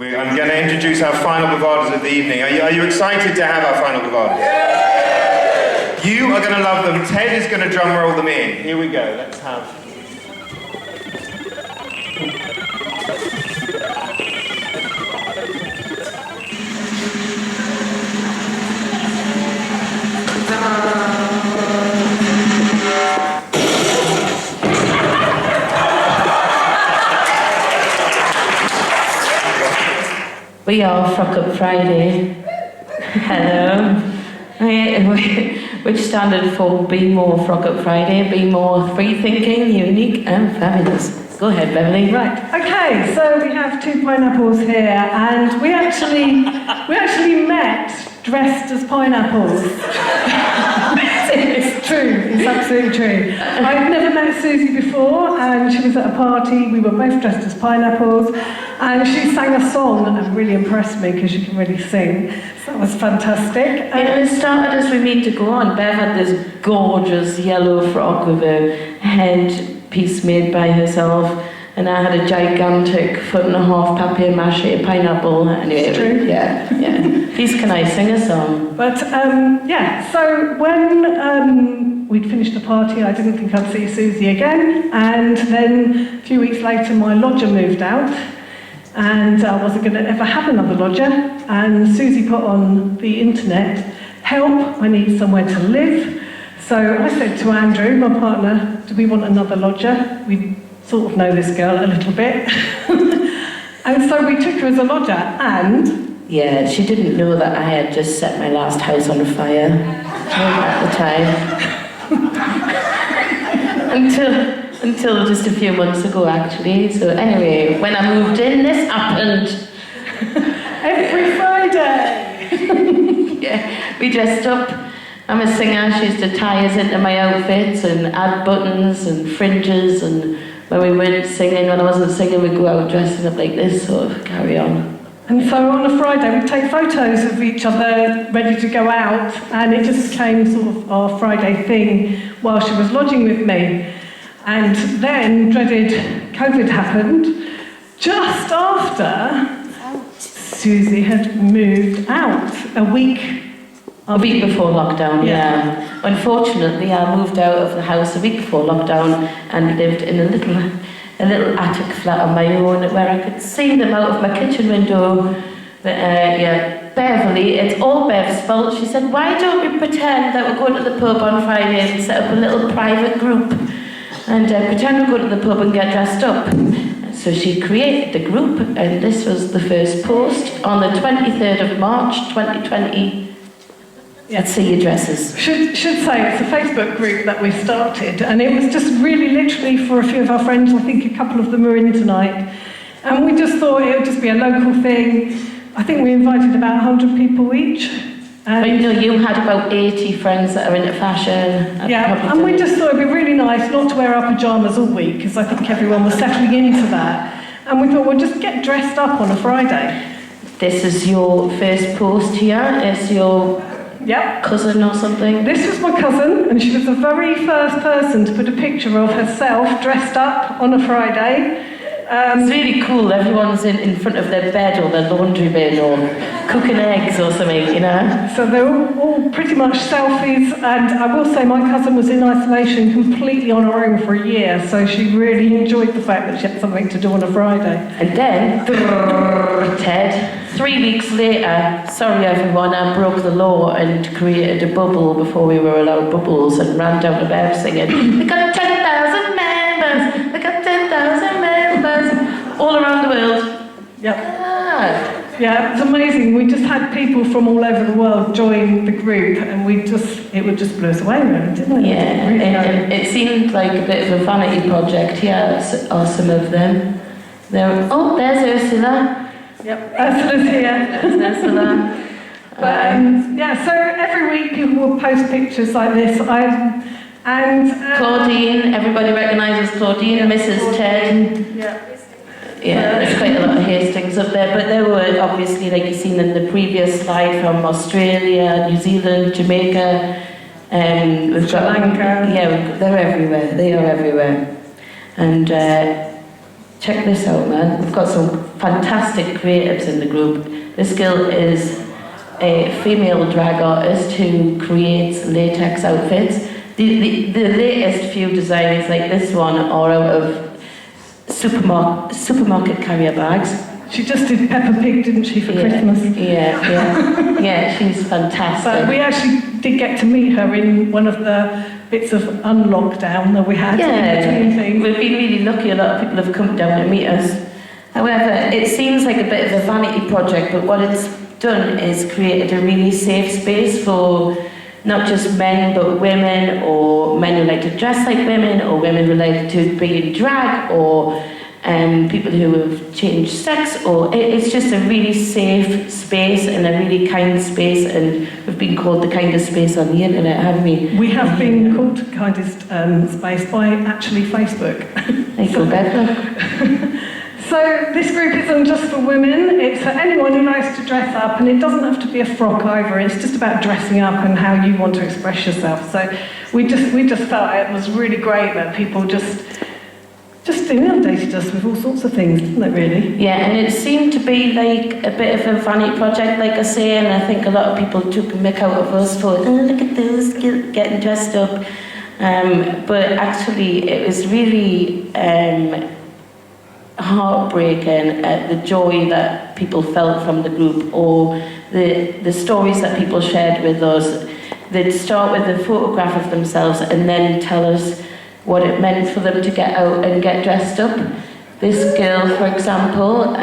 I'm going to introduce our final providers of the evening. Are you excited to have our final providers? Yeah! You are going to love them. Ted is going to drum roll them in. Here we go. Let's have... We are Frock Up Friday. Hello. Which standard for Be More Frock Up Friday, Be More Free Thinking, Unique and Fabulous. Go ahead, Beverly. Right, okay, so we have 2 pineapples here, and we actually met dressed as pineapples. It's true, it's absolutely true. I've never met Susie before, and she was at a party, we were both dressed as pineapples, and she sang a song that really impressed me because she can really sing. So that was fantastic. It started as we mean to go on. Bev had this gorgeous yellow frock with a headpiece made by herself, and I had a gigantic 1.5-foot papier-mâché pineapple. Anyway, it's true. Yeah. Please, can I sing a song? But, so when we'd finished the party, I didn't think I'd see Susie again, and then a few weeks later my lodger moved out, and I wasn't going to ever have another lodger, and Susie put on the internet, help, I need somewhere to live. So I said to Andrew, my partner, do we want another lodger? We sort of know this girl a little bit. And so we took her as a lodger, and... Yeah, she didn't know that I had just set my last house on fire at the time. Until just a few months ago, actually. So anyway, when I moved in, this happened. Every Friday! Yeah, we dressed up. I'm a singer, she used to tie us into my outfits and add buttons and fringes, and when we weren't singing, when I wasn't singing, we'd go out dressing up like this, sort of carry on. And so on a Friday, we'd take photos of each other ready to go out, and it just became sort of our Friday thing while she was lodging with me. And then dreaded COVID happened just after Susie had moved out a week before lockdown, yeah. Unfortunately, I moved out of the house a week before lockdown and lived in a little attic flat on my own where I could see them out of my kitchen window. But Beverly, it's all Bev's fault. She said, why don't we pretend that we're going to the pub on Friday and set up a little private group and pretend we're going to the pub and get dressed up. So she created the group, and this was the first post on the 23rd of March 2020. Let's see your dresses. Should say it's a Facebook group that we started, and it was just really literally for a few of our friends. I think a couple of them are in tonight, and we just thought it would just be a local thing. I think we invited about 100 people each. But you had about 80 friends that are into fashion. Yeah, and we just thought it'd be really nice not to wear our pyjamas all week, because I think everyone was settling into that. And we thought we'll just get dressed up on a Friday. This is your first post here. It's your cousin or something? This was my cousin, and she was the very first person to put a picture of herself dressed up on a Friday. It's really cool. Everyone's in front of their bed or their laundry bin or cooking eggs or something, you know. So they're all pretty much selfies, and I will say my cousin was in isolation completely on her own for a year, so she really enjoyed the fact that she had something to do on a Friday. And then, Ted, 3 weeks later, sorry everyone, I broke the law and created a bubble before we were allowed bubbles and ran down the Bev singing, we got 10,000 members, we got 10,000 members, all around the world. Yep. Yeah, it was amazing. We just had people from all over the world join the group, and it would just blow us away, really, didn't it? Yeah, it seemed like a bit of a vanity project, are some of them. There's Ursula. Yep, Ursula's here. There's Ursula. But, so every week people will post pictures like this. Claudine, everybody recognises Claudine, Mrs. Ted. Yeah, there's quite a lot of Hastings up there, but there were obviously, like you've seen in the previous slide, from Australia, New Zealand, Jamaica, we've got Sri Lanka. Yeah, they're everywhere. They are everywhere. And check this out, man. We've got some fantastic creatives in the group. This girl is a female drag artist who creates latex outfits. The latest few designs, like this one, are out of supermarket carrier bags. She just did Peppa Pig, didn't she, for Christmas? Yeah, she's fantastic. But we actually did get to meet her in one of the bits of unlockdown that we had in between things. We've been really lucky. A lot of people have come down to meet us. However, it seems like a bit of a vanity project, but what it's done is created a really safe space for not just men but women, or men who like to dress like women, or women who like to be in drag, or people who have changed sex, or it's just a really safe space and a really kind space, and we've been called the kindest space on the internet, haven't we? We have been called the kindest space by actually Facebook. There you go, Bev. So this group isn't just for women, it's for anyone who likes to dress up, and it doesn't have to be a frock either, it's just about dressing up and how you want to express yourself. So we just felt it was really great that people just inundated us with all sorts of things, didn't it, really? Yeah, and it seemed to be like a bit of a vanity project, like I say, and I think a lot of people took a mick out of us for, oh, look at those getting dressed up. But actually, it was really heartbreaking at the joy that people felt from the group, or the stories that people shared with us. They'd start with a photograph of themselves and then tell us what it meant for them to get out and get dressed up. This girl, for example,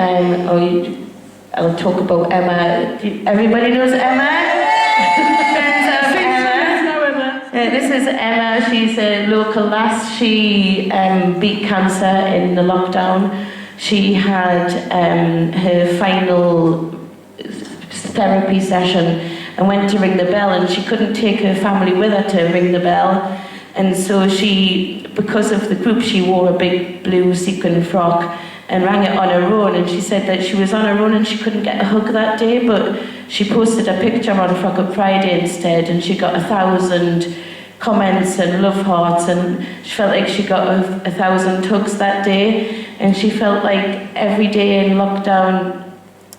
I'll talk about Emma. Everybody knows Emma? This is Emma. She's a local lass. She beat cancer in the lockdown. She had her final therapy session and went to ring the bell, and she couldn't take her family with her to ring the bell. And so she, because of the group, she wore a big blue sequin frock and rang it on her own. And she said that she was on her own and she couldn't get a hug that day, but she posted a picture on Frock Up Friday instead, and she got 1,000 comments and love hearts, and she felt like she got 1,000 hugs that day. And she felt like every day in lockdown,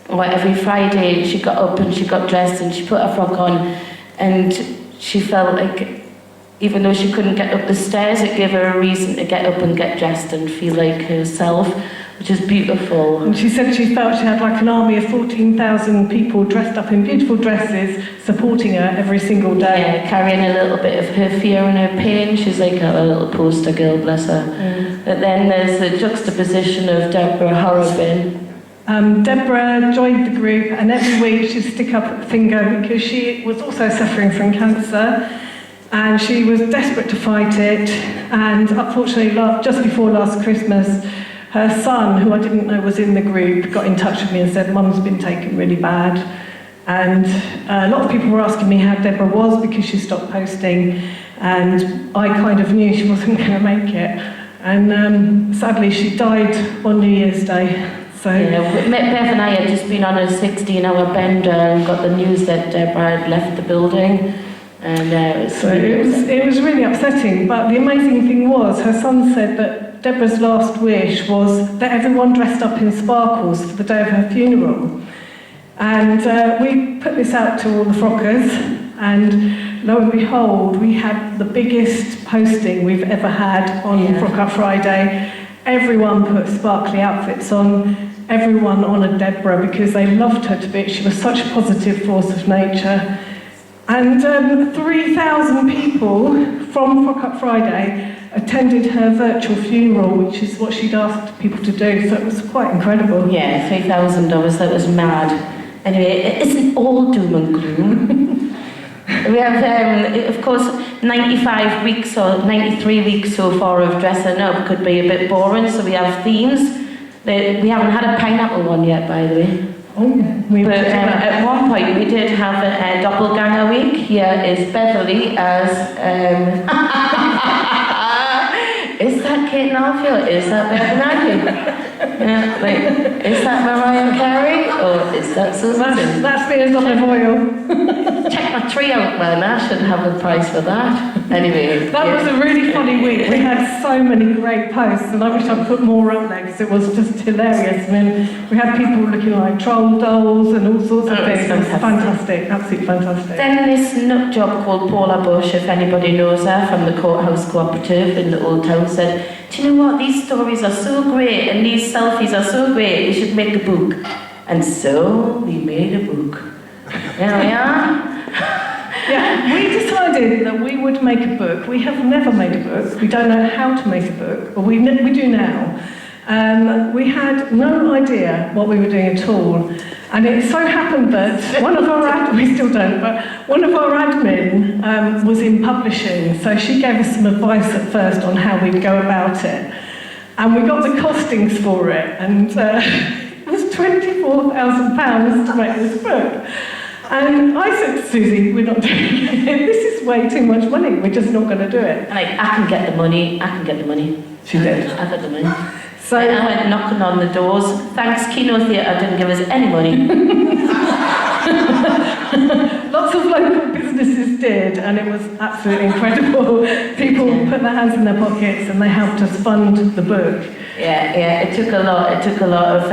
or every Friday, she got up and she got dressed and she put her frock on, and she felt like even though she couldn't get up the stairs, it gave her a reason to get up and get dressed and feel like herself, which is beautiful. And she said she felt she had like an army of 14,000 people dressed up in beautiful dresses supporting her every single day. Yeah, carrying a little bit of her fear and her pain. She's like a little poster girl, bless her. But then there's the juxtaposition of Deborah Horrobin. Deborah joined the group, and every week she'd stick up a finger because she was also suffering from cancer. And she was desperate to fight it, and unfortunately, just before last Christmas, her son, who I didn't know was in the group, got in touch with me and said, Mum's been taken really bad. And a lot of people were asking me how Deborah was because she stopped posting, and I kind of knew she wasn't going to make it. And sadly, she died on New Year's Day. So yeah, Bev and I had just been on a 16-hour bender and got the news that Deborah had left the building. And it was really upsetting, but the amazing thing was her son said that Deborah's last wish was that everyone dressed up in sparkles for the day of her funeral. And we put this out to all the Frockers, and lo and behold, we had the biggest posting we've ever had on Frock Up Friday. Everyone put sparkly outfits on, everyone honoured Deborah because they loved her to bits. She was such a positive force of nature. And 3,000 people from Frock Up Friday attended her virtual funeral, which is what she'd asked people to do, so it was quite incredible. Yeah, 3,000 of us, that was mad. Anyway, it isn't all doom and gloom. We have, of course, 95 weeks or 93 weeks so far of dressing up could be a bit boring, so we have themes. We haven't had a pineapple one yet, by the way. But at one point we did have a doppelganger week. Here is Beverly as is that Kate Norfield? Is that Bev and Andy? Yeah, like, is that Mariah Carey or is that Susan? That's me as olive oil. Check my tree out, man. I should have a prize for that. Anyway. That was a really funny week. We had so many great posts, and I wish I'd put more up there because it was just hilarious. I mean, we had people looking like troll dolls and all sorts of things. It was fantastic, absolutely fantastic. Then this nut job called Paula Bush, if anybody knows her, from the Courthouse Cooperative in the Old Town, said, do you know what, these stories are so great and these selfies are so great, we should make a book. And so we made a book. There we are. Yeah, we decided that we would make a book. We have never made a book. We don't know how to make a book, but we do now. We had no idea what we were doing at all. And it so happened that one of our we still don't, but one of our admin was in publishing, so she gave us some advice at first on how we'd go about it. And we got the costings for it, and it was £24,000 to make this book. And I said to Susie, we're not doing it. This is way too much money. We're just not going to do it. Like, I can get the money. She did. I got the money. So I went knocking on the doors. Thanks, Kino Theatre didn't give us any money. lots of local businesses did, and it was absolutely incredible. People put their hands in their pockets and they helped us fund the book. Yeah, it took a lot. It took a lot of.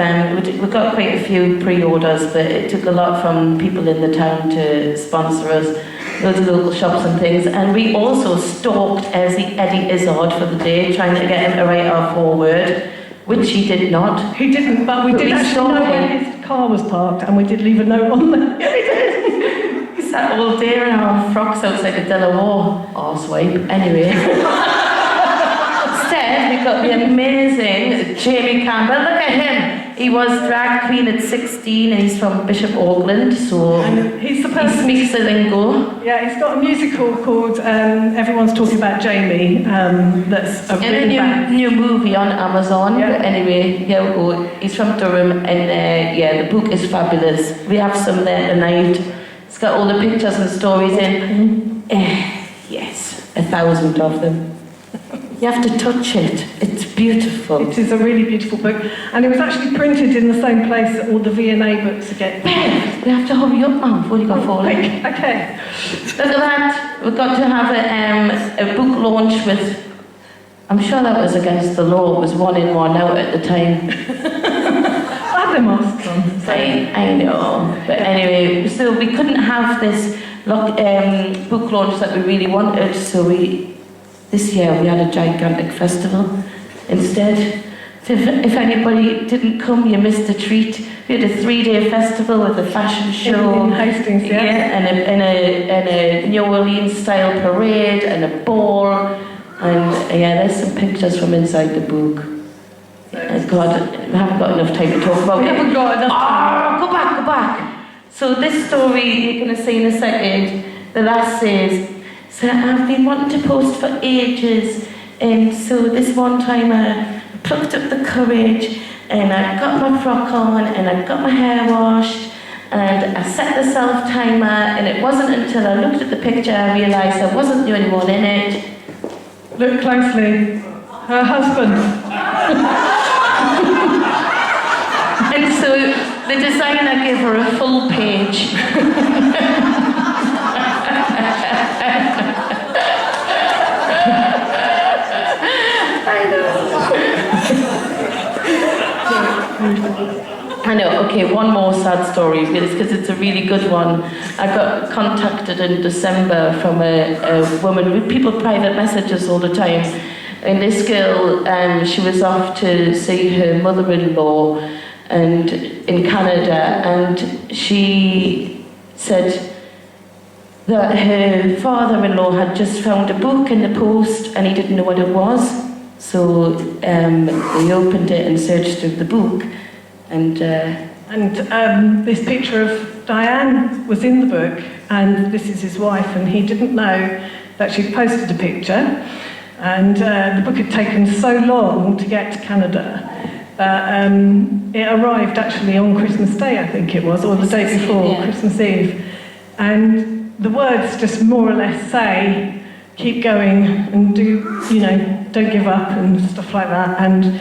We got quite a few pre-orders, but it took a lot from people in the town to sponsor us. Loads of local shops and things, and we also stalked Eddie Izzard for the day, trying to get him to write our foreword, which he did not. He didn't, but we did actually know where his car was parked, and we did leave a note on there. Yeah, we did. We sat all day in our frocks outside the Delaware. Arswipe. Anyway. Instead, we got the amazing Jamie Campbell. Look at him. He was drag queen at 16, and he's from Bishop Auckland, so and he speaks the lingo. Yeah, he's got a musical called Everyone's Talking About Jamie. That's a a new movie on Amazon. Yeah. But anyway, here we go. He's from Durham, and the book is fabulous. We have some there tonight. It's got all the pictures and stories in. Yes, 1,000 of them. You have to touch it. It's beautiful. It is a really beautiful book. And it was actually printed in the same place that all the V&A books get. We have to hurry up, Mum, before you go falling. Okay. Look at that. We've got to have a book launch with... I'm sure that was against the law. It was 1 in, 1 out at the time. I had them asked on. So. I know. But anyway, so we couldn't have this book launch that we really wanted, so this year we had a gigantic festival instead. If anybody didn't come, you missed a treat. We had a 3-day festival with a fashion show. In Hastings, yeah. And a New Orleans style parade and a ball. And there's some pictures from inside the book. God, we haven't got enough time to talk about it. We haven't got enough time. Go back. So this story you're going to see in a second, the last says, so I've been wanting to post for ages, and so this one time I plucked up the courage and I got my frock on and I got my hair washed and I set the self-timer, and it wasn't until I looked at the picture I realised I wasn't the only one in it. Look closely. Her husband. And so the designer gave her a full page. I know, okay, one more sad story, because it's a really good one. I got contacted in December from a woman, people private messages all the time, and this girl, she was off to see her mother-in-law and in Canada, and she said that her father-in-law had just found a book in the post and he didn't know what it was. So they opened it and searched through the book, and this picture of Diane was in the book, and this is his wife, and he didn't know that she'd posted a picture, and the book had taken so long to get to Canada that it arrived actually on Christmas Day, I think it was, or the day before, Christmas Eve, and the words just more or less say, keep going and don't give up and stuff like that. And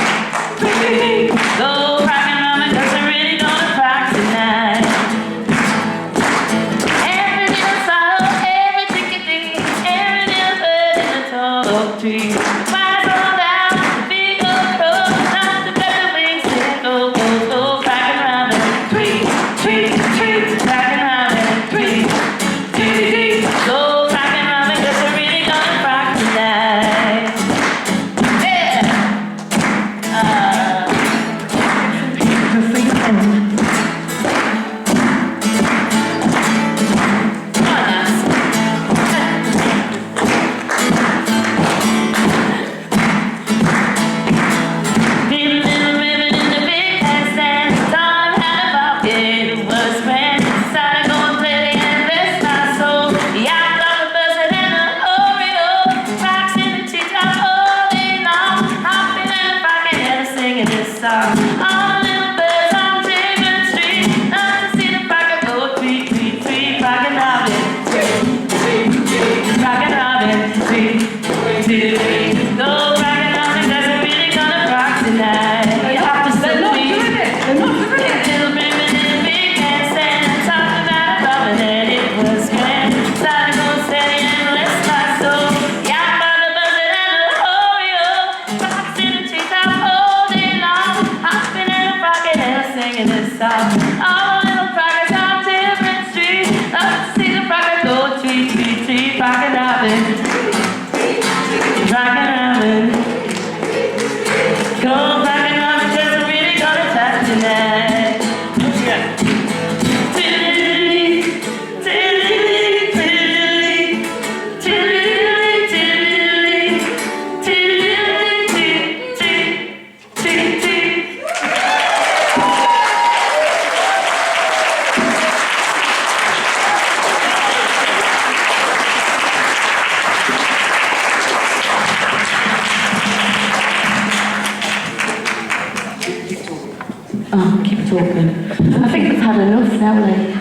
Oh, keep talking. I think we've had enough now, like.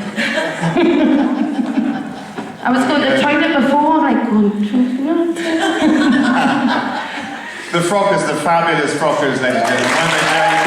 I was going to try it before, like, The Frockers, the fabulous Frockers, ladies and gentlemen.